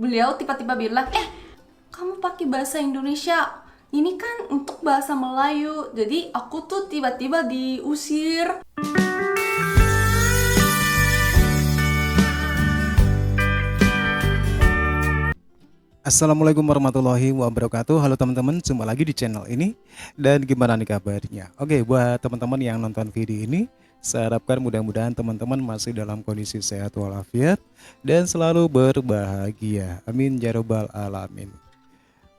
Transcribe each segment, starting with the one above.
beliau tiba-tiba bilang, kamu pakai bahasa Indonesia, ini kan untuk bahasa Melayu. Jadi aku tuh tiba-tiba diusir. Assalamualaikum warahmatullahi wabarakatuh. Halo teman-teman, jumpa lagi di channel ini. Dan gimana nih kabarnya? Oke, buat teman-teman yang nonton video ini, saya harapkan mudah-mudahan teman-teman masih dalam kondisi sehat walafiat dan selalu berbahagia. Amin ya rabbal alamin.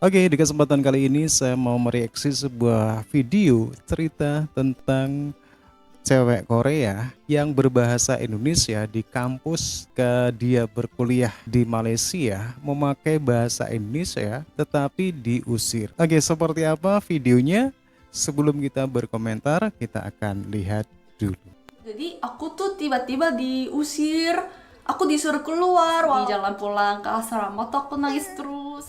Oke, di kesempatan kali ini saya mau mereaksi sebuah video cerita tentang cewek Korea yang berbahasa Indonesia di kampus dia berkuliah di Malaysia memakai bahasa Indonesia tetapi diusir. Oke, seperti apa videonya? Sebelum kita berkomentar, kita akan lihat dulu. Jadi aku tuh tiba-tiba diusir. Aku disuruh keluar. Di jalan pulang ke asrama tuh aku nangis terus.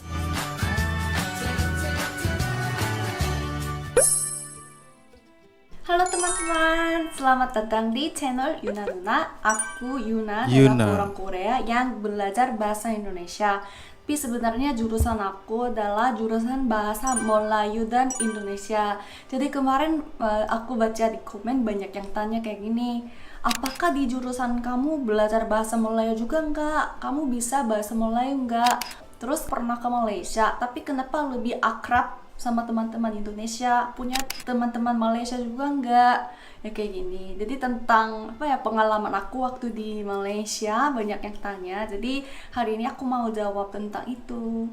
Halo teman-teman, selamat datang di channel Yuna Luna. Aku Yuna adalah orang Korea yang belajar bahasa Indonesia. Tapi sebenarnya jurusan aku adalah jurusan bahasa Melayu dan Indonesia. Jadi kemarin aku baca di komen banyak yang tanya kayak gini, apakah di jurusan kamu belajar bahasa Melayu juga enggak? Kamu bisa bahasa Melayu enggak? Terus pernah ke Malaysia, tapi kenapa lebih akrab sama teman-teman Indonesia, punya teman-teman Malaysia juga enggak? Ya kayak gini. Jadi tentang pengalaman aku waktu di Malaysia banyak yang tanya. Jadi hari ini aku mau jawab tentang itu.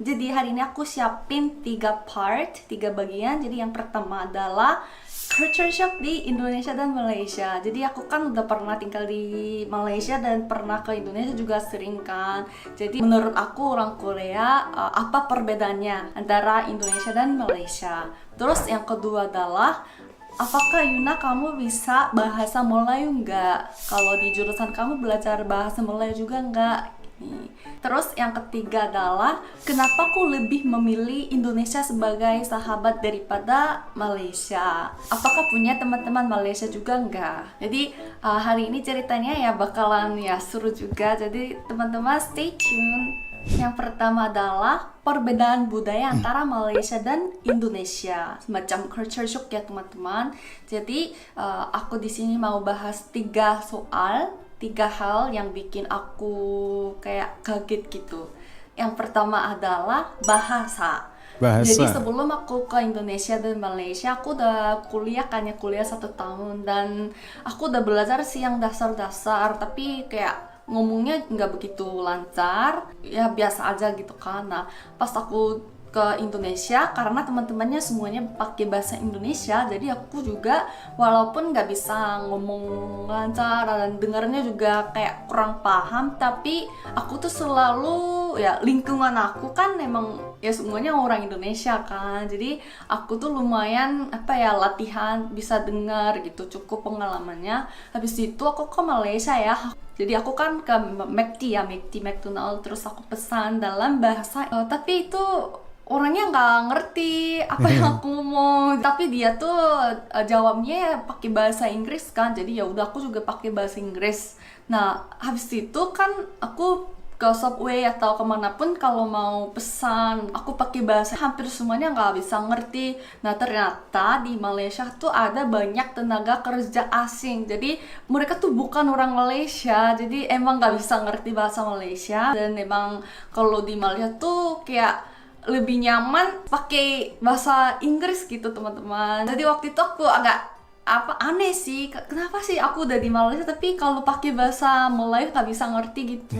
Jadi hari ini aku siapin 3 bagian. Jadi yang pertama adalah culture shock di Indonesia dan Malaysia. Jadi aku kan udah pernah tinggal di Malaysia dan pernah ke Indonesia juga sering kan. Jadi menurut aku orang Korea, apa perbedaannya antara Indonesia dan Malaysia. Terus yang kedua adalah, apakah Yuna kamu bisa bahasa Melayu enggak? Kalau di jurusan kamu belajar bahasa Melayu juga enggak? Terus yang ketiga adalah, kenapa aku lebih memilih Indonesia sebagai sahabat daripada Malaysia? Apakah punya teman-teman Malaysia juga enggak? Jadi hari ini ceritanya ya bakalan ya seru juga. Jadi teman-teman stay tune. Yang pertama adalah perbedaan budaya antara Malaysia dan Indonesia, semacam culture shock ya teman-teman. Jadi aku di sini mau bahas 3 hal yang bikin aku kayak kaget gitu. Yang pertama adalah bahasa. Jadi sebelum aku ke Indonesia dan Malaysia, aku udah kuliah 1 tahun dan aku udah belajar sih yang dasar-dasar, tapi kayak ngomongnya nggak begitu lancar, ya biasa aja gitu kan. Nah, pas aku ke Indonesia, karena teman-temannya semuanya pakai bahasa Indonesia, jadi aku juga walaupun nggak bisa ngomong lancar dan dengarnya juga kayak kurang paham, tapi aku tuh selalu ya, lingkungan aku kan emang ya semuanya orang Indonesia kan, jadi aku tuh lumayan latihan bisa dengar gitu, cukup pengalamannya. Habis itu aku ke Malaysia ya, jadi aku kan ke McDonald, terus aku pesan dalam bahasa tapi itu orangnya nggak ngerti apa yang aku ngomong, tapi dia tuh jawabnya pakai bahasa Inggris kan, jadi ya udah aku juga pakai bahasa Inggris. Nah habis itu kan aku ke Subway atau kemanapun kalau mau pesan aku pakai bahasa, hampir semuanya nggak bisa ngerti. Nah ternyata di Malaysia tuh ada banyak tenaga kerja asing, jadi mereka tuh bukan orang Malaysia, jadi emang nggak bisa ngerti bahasa Malaysia. Dan emang kalau di Malaysia tuh kayak lebih nyaman pakai bahasa Inggris gitu teman-teman. Jadi waktu itu aku agak aneh sih, kenapa sih aku udah di Malaysia tapi kalau pakai bahasa Melayu gak bisa ngerti gitu.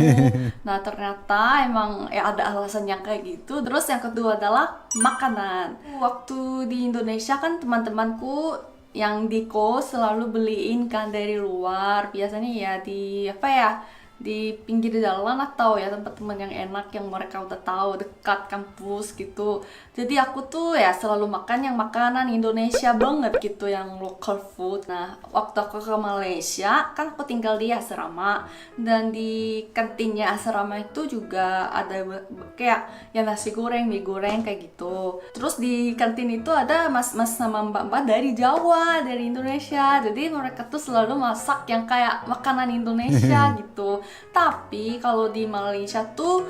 Nah ternyata emang ya ada alasan yang kayak gitu. Terus yang kedua adalah makanan. Waktu di Indonesia kan teman-temanku yang di kos selalu beliin kan dari luar, biasanya ya di pinggir jalan atau ya tempat teman yang enak yang mereka udah tahu dekat kampus gitu. Jadi aku tuh ya selalu makan yang makanan Indonesia banget gitu, yang local food. Nah waktu aku ke Malaysia kan aku tinggal di asrama, dan di kantinnya asrama itu juga ada kayak ya nasi goreng, mie goreng kayak gitu. Terus di kantin itu ada mas-mas sama mbak-mbak dari Jawa, dari Indonesia, jadi mereka tuh selalu masak yang kayak makanan Indonesia gitu. Tapi kalau di Malaysia tuh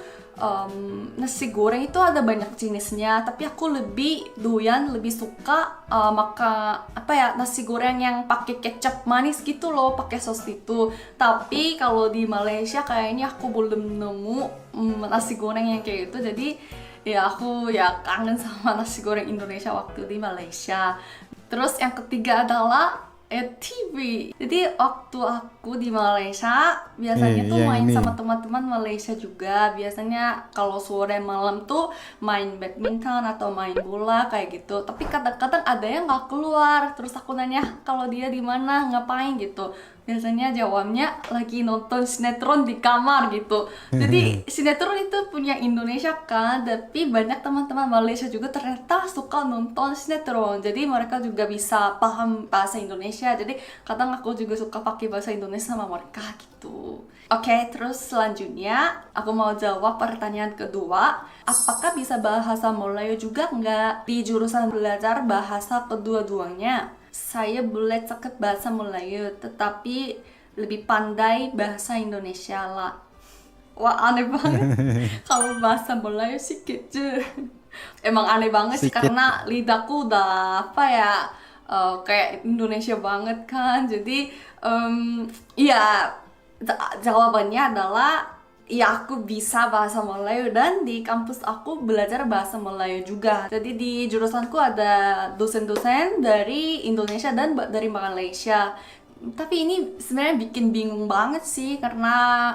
nasi goreng itu ada banyak jenisnya, tapi aku lebih doyan, lebih suka makan apa ya, nasi goreng yang pakai kecap manis gitu loh, pakai sos itu. Tapi kalau di Malaysia kayaknya aku belum nemu nasi goreng yang kayak gitu. Jadi ya aku ya kangen sama nasi goreng Indonesia waktu di Malaysia. Terus yang ketiga adalah TV. Jadi waktu aku di Malaysia biasanya tuh yang main ini. sama teman-teman Malaysia juga. Biasanya kalau sore malam tuh main badminton atau main bola kayak gitu. Tapi kadang-kadang ada yang nggak keluar. Terus aku nanya kalau dia di mana, ngapain gitu. Biasanya jawabnya lagi nonton sinetron di kamar gitu. Jadi sinetron itu punya Indonesia kan, tapi banyak teman-teman Malaysia juga ternyata suka nonton sinetron. Jadi mereka juga bisa paham bahasa Indonesia. Jadi kadang aku juga suka pakai bahasa Indonesia sama mereka gitu. Oke, terus selanjutnya aku mau jawab pertanyaan kedua. Apakah bisa bahasa Melayu juga nggak di jurusan belajar bahasa kedua-duanya? Saya boleh cakap bahasa Melayu, tetapi lebih pandai bahasa Indonesia lah. Wah, aneh banget. Kalau bahasa Melayu sedikit aja. Emang aneh banget sih, Sedikit. karena lidahku udah apa ya, kayak Indonesia banget kan. Jadi ya jawabannya adalah ya aku bisa bahasa Melayu, dan di kampus aku belajar bahasa Melayu juga. Jadi di jurusanku ada dosen-dosen dari Indonesia dan dari Malaysia. Tapi ini sebenarnya bikin bingung banget sih, karena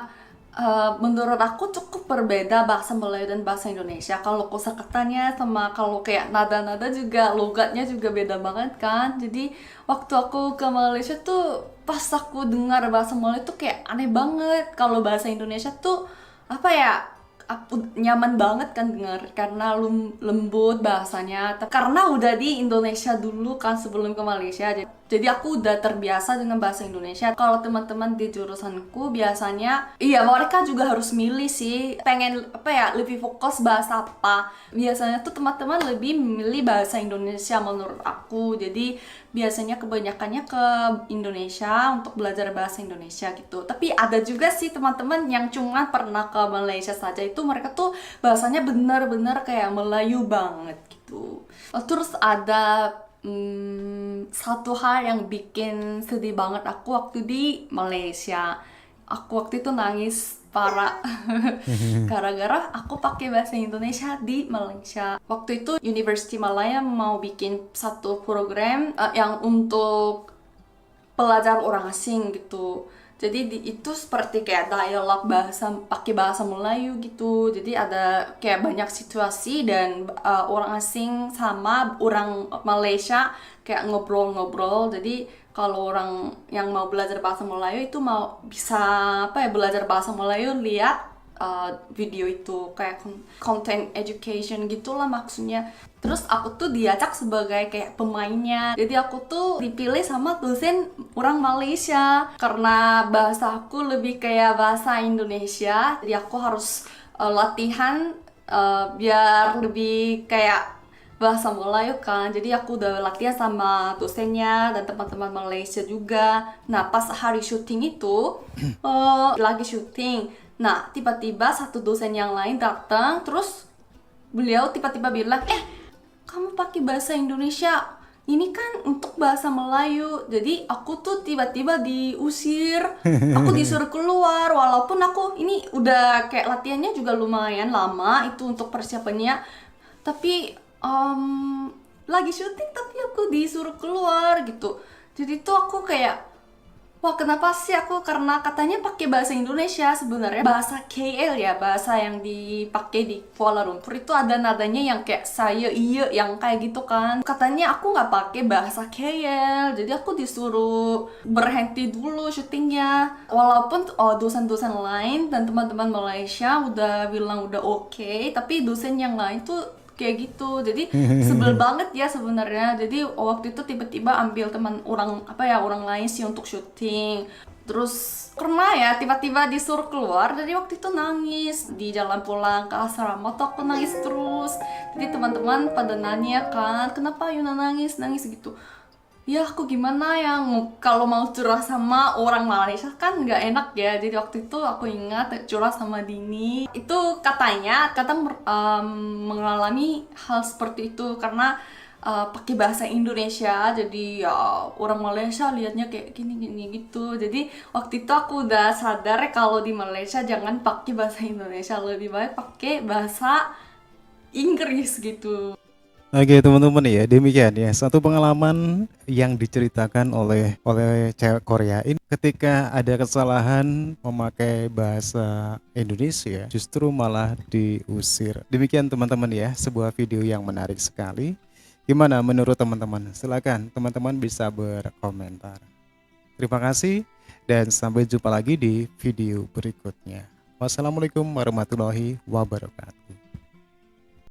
menurut aku cukup berbeda bahasa Melayu dan bahasa Indonesia. Kalau kosakatanya sama kalau kayak nada-nada juga, logatnya juga beda banget kan. Jadi waktu aku ke Malaysia tuh pas aku dengar bahasa Melayu tuh kayak aneh banget. Kalau bahasa Indonesia tuh apa ya, aku nyaman banget kan dengar, karena lembut bahasanya. Karena udah di Indonesia dulu kan sebelum ke Malaysia, jadi aku udah terbiasa dengan bahasa Indonesia. Kalau teman-teman di jurusanku biasanya iya, mereka juga harus milih sih, pengen apa ya, lebih fokus bahasa apa. Biasanya tuh teman-teman lebih memilih bahasa Indonesia menurut aku. Jadi biasanya kebanyakannya ke Indonesia untuk belajar bahasa Indonesia gitu. Tapi ada juga sih teman-teman yang cuma pernah ke Malaysia saja, itu mereka tuh bahasanya benar-benar kayak Melayu banget gitu. Terus ada satu hal yang bikin sedih banget aku waktu di Malaysia. Aku waktu itu nangis parah gara-gara aku pakai bahasa Indonesia di Malaysia. Waktu itu University Malaya mau bikin satu program yang untuk pelajar orang asing gitu. Jadi itu seperti kayak dialog bahasa, pakai bahasa Melayu gitu. Jadi ada kayak banyak situasi dan orang asing sama orang Malaysia kayak ngobrol-ngobrol. Jadi kalau orang yang mau belajar bahasa Melayu itu mau bisa apa ya, belajar bahasa Melayu, lihat video itu kayak content education gitulah maksudnya. Terus aku tuh diajak sebagai kayak pemainnya. Jadi aku tuh dipilih sama dosen orang Malaysia karena bahasa aku lebih kayak bahasa Indonesia. Jadi aku harus latihan biar lebih kayak bahasa Melayu kan. Jadi aku udah latihan sama dosennya dan teman-teman Malaysia juga. Nah pas hari syuting itu lagi syuting, nah tiba-tiba satu dosen yang lain datang, terus beliau tiba-tiba bilang, kamu pakai bahasa Indonesia, ini kan untuk bahasa Melayu. Jadi aku tuh tiba-tiba diusir, aku disuruh keluar. Walaupun aku ini udah kayak latihannya juga lumayan lama itu untuk persiapannya, tapi lagi syuting tapi aku disuruh keluar gitu. Jadi tuh aku kayak, wah kenapa sih aku, karena katanya pakai bahasa Indonesia. Sebenarnya bahasa KL ya, bahasa yang dipakai di Kuala Lumpur itu ada nadanya yang kayak saya iya yang kayak gitu kan. Katanya aku nggak pakai bahasa KL, jadi aku disuruh berhenti dulu syutingnya. Walaupun dosen-dosen lain dan teman-teman Malaysia udah bilang udah oke, tapi dosen yang lain tuh kayak gitu. Jadi sebel banget ya sebenarnya. Jadi waktu itu tiba-tiba ambil teman orang orang lain sih untuk syuting. Terus karena ya tiba-tiba disuruh keluar, jadi waktu itu nangis di jalan pulang ke asrama tuh aku nangis terus. Jadi teman-teman pada nanya kan, kenapa Yuna nangis gitu. ya aku gimana ya kalau mau curhat sama orang Malaysia kan nggak enak ya. Jadi waktu itu aku ingat curhat sama Dini itu katanya mengalami hal seperti itu karena pakai bahasa Indonesia, jadi ya orang Malaysia liatnya kayak gini-gini gitu. Jadi waktu itu aku udah sadar kalau di Malaysia jangan pakai bahasa Indonesia, lebih baik pakai bahasa Inggris gitu. Oke teman-teman ya, demikian ya satu pengalaman yang diceritakan oleh cewek Korea ini ketika ada kesalahan memakai bahasa Indonesia justru malah diusir. Demikian teman-teman ya, sebuah video yang menarik sekali. Gimana menurut teman-teman? Silakan teman-teman bisa berkomentar. Terima kasih dan sampai jumpa lagi di video berikutnya. Wassalamualaikum warahmatullahi wabarakatuh.